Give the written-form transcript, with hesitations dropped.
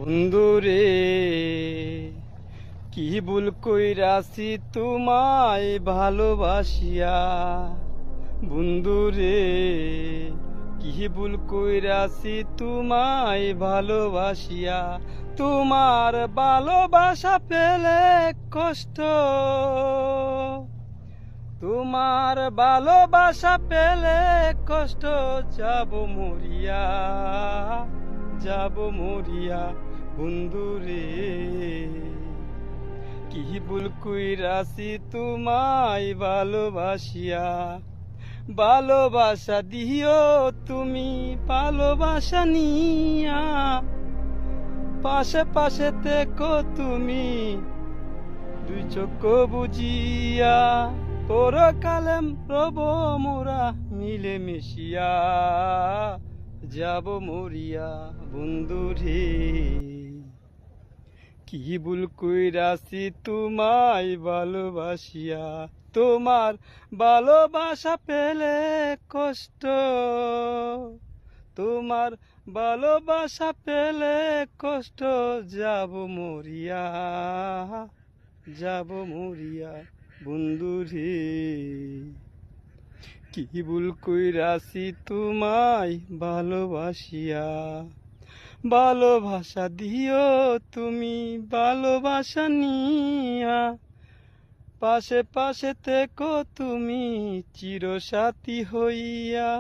বন্ধুরে কি ভুল কইরাছি তোমায় ভালোবাসিয়া। বন্ধুরে কি ভুল কইরাছি তোমায় ভালোবাসিয়া। তোমার ভালোবাসা পেলে কষ্ট, তোমার ভালোবাসা পেলে কষ্ট, যাব মরিয়া, যাব মরিয়া। বন্ধুরে কি ভুল কইরাছি তোমায় ভালোবাসিয়া। ভালোবাসা দিও তুমি ভালোবাসা নিয়া, পাশে পাশে থেকো তুমি দুই চোখ বুঝিয়া। পরকালে রব মোরা মিলে মিশিয়া, যাব মরিয়া। বন্ধুরে কি ভুল কইরাছি তোমায় ভালোবাসিয়া। তোমার ভালোবাসা পেলে কষ্ট, তোমার ভালোবাসা পেলে কষ্ট, যাব মরিয়া, যাব মরিয়া। বন্ধুরে কি ভুল কইরাছি তোমায় ভালোবাসিয়া। ভালোবাসা দিও তুমি ভালোবাসা নিয়া, পাশে পাশে থেকো তুমি চিরসাথী হইয়া।